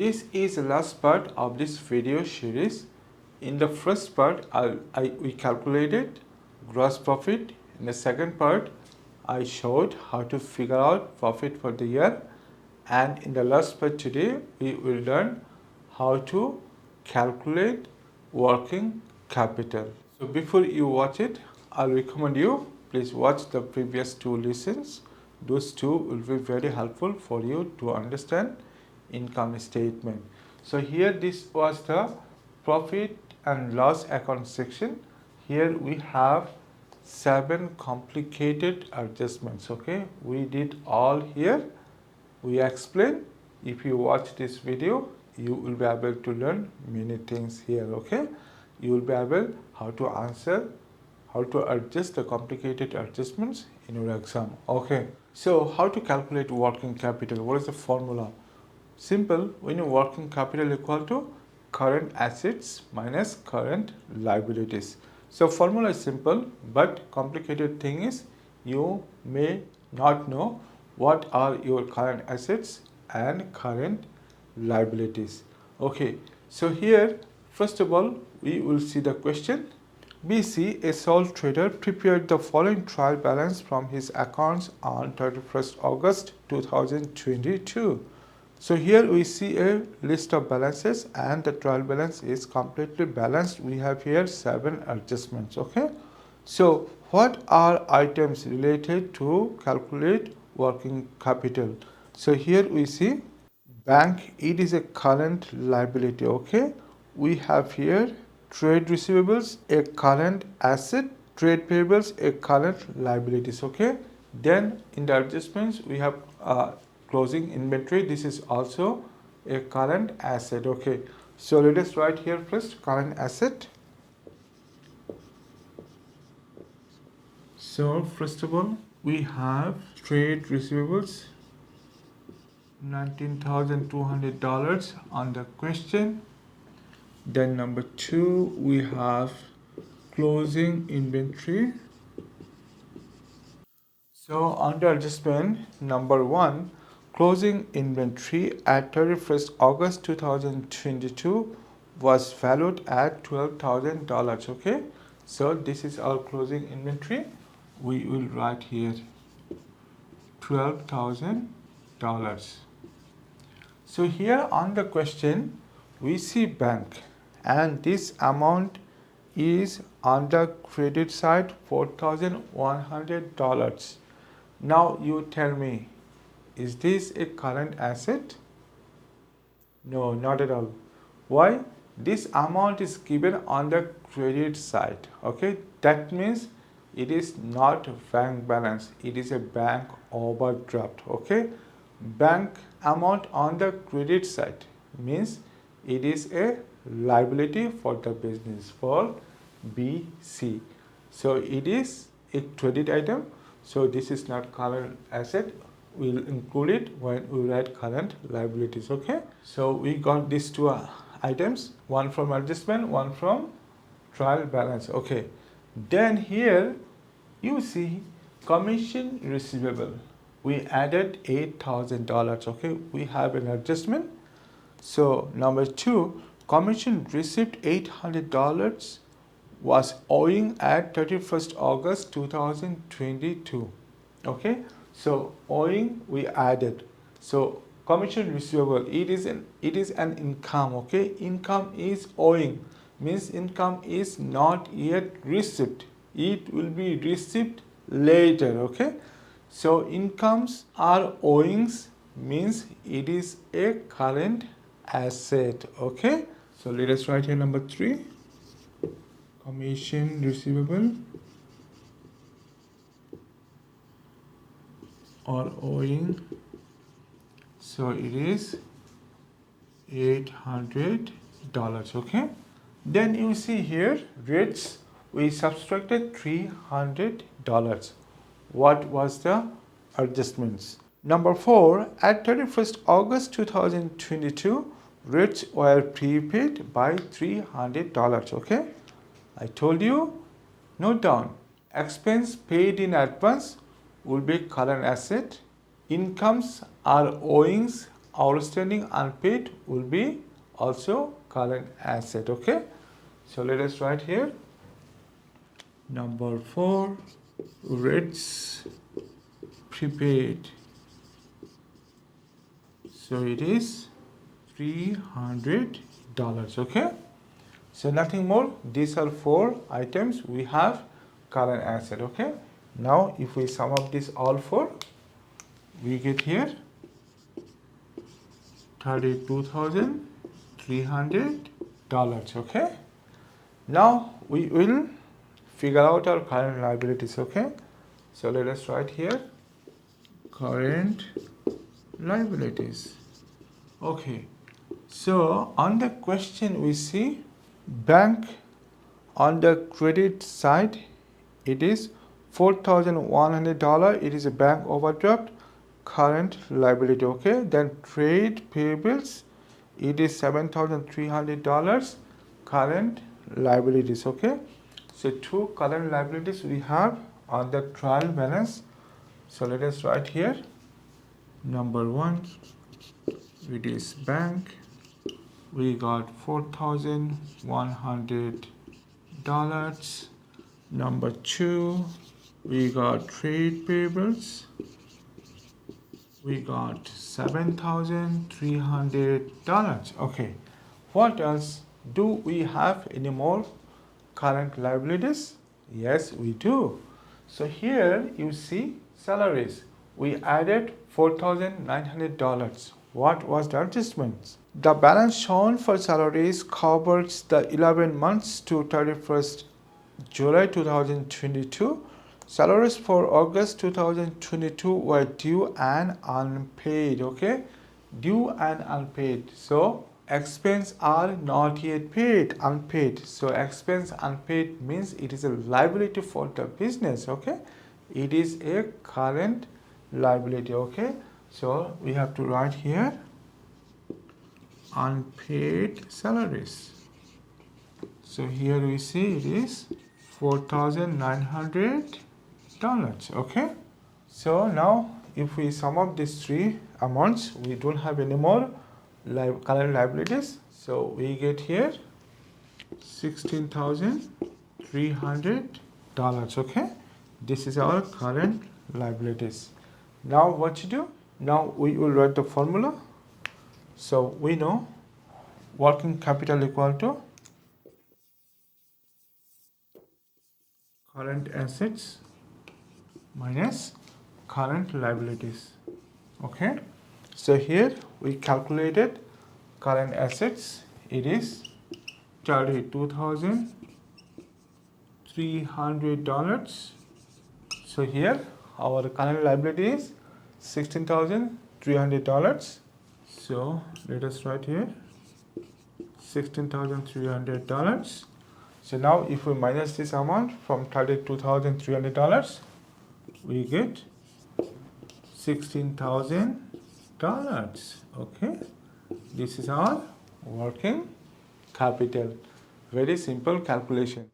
This is the last part of this video series. In the first part, we calculated gross profit. In the second part, I showed how to figure out profit for the year. And in the last part today, we will learn how to calculate working capital. So before you watch it, I'll recommend you, please watch the previous two lessons. Those two will be very helpful for you to understand income statement. So here this was the profit and loss account section. Here we have 7 complicated adjustments. Okay, we did all here. We explain. If you watch this video, you will be able to learn many things here. Okay, you will be able how to answer, how to adjust the complicated adjustments in your exam. Okay, so how to calculate working capital? What is the formula? Simple. When your working capital equal to current assets minus current liabilities. So formula is simple, but complicated thing is you may not know what are your current assets and current liabilities. Okay, so here first of all we will see the question. BC, a sole trader, prepared the following trial balance from his accounts on 31st August 2022. So here we see a list of balances and the trial balance is completely balanced. We have here 7 adjustments. Okay, so what are items related to calculate working capital? So here we see bank, it is a current liability. Okay, we have here trade receivables, a current asset, trade payables, a current liabilities. Okay, then in the adjustments we have closing inventory. This is also a current asset. Okay, so let us write here first current asset. So first of all we have trade receivables, $19,200 on the question. Then number 2 we have closing inventory. So under adjustment number 1, closing inventory at 31st August 2022 was valued at $12,000. Okay, so this is our closing inventory. We will write here $12,000. So here on the question we see bank and this amount is on the credit side $4,100. Now you tell me, is this a current asset? No, not at all. Why? This amount is given on the credit side. Okay, that means it is not bank balance, it is a bank overdraft. Okay, bank amount on the credit side means it is a liability for the business, for BC. So it is a credit item. So this is not current asset. We'll include it when we write current liabilities. Okay, so we got these 2 items, one from adjustment, one from trial balance. Okay, then here you see commission receivable. We added $8,000. Okay, we have an adjustment. So number 2, commission received $800 was owing at 31st August 2022. Okay, so owing we added. So commission receivable, it is an income. Okay, income is owing means income is not yet received, it will be received later. Okay, so incomes are owings means it is a current asset. Okay, so let us write here number 3, commission receivable or owing. So it is $800. Okay, then you see here rates, we subtracted $300. What was the adjustments? Number 4, at 31st August 2022 rates were prepaid by $300. Okay, I told you, note down, expense paid in advance will be current asset, incomes are owings outstanding unpaid will be also current asset. Okay, so let us write here. Number 4, rates prepaid. So it is $300. Okay, so nothing more. These are 4 items we have current asset. Okay, now if we sum up this all 4, we get here $32,300. Okay, now we will figure out our current liabilities. Okay, so let us write here current liabilities. Okay, so on the question we see bank on the credit side, it is $4,100. It is a bank overdraft, current liability. Okay, then trade payables, it is $7,300, current liabilities. Okay, so 2 current liabilities we have on the trial balance. So let us write here. Number 1, it is bank, we got $4,100. Number 2, we got trade payables, we got $7,300. Okay, what else? Do we have any more current liabilities? Yes, we do. So here you see salaries. We added $4,900. What was the adjustments? The balance shown for salaries covers the 11 months to 31st July 2022. Salaries for August 2022 were due and unpaid. Okay, due and unpaid. So expense are not yet paid, unpaid. So expense unpaid means it is a liability for the business. Okay, it is a current liability. Okay, so we have to write here unpaid salaries. So here we see it is $4,900. Okay, so now if we sum up these 3 amounts, we don't have any more current liabilities. So we get here $16,300. Okay, this is our current liabilities. Now what to do? Now we will write the formula. So we know working capital equal to current assets minus current liabilities. Okay, so here we calculated current assets, it is $32,300. So here our current liability is $16,300. So let us write here $16,300. So now if we minus this amount from $32,300, we get $16,000. Okay, this is our working capital. Very simple calculation.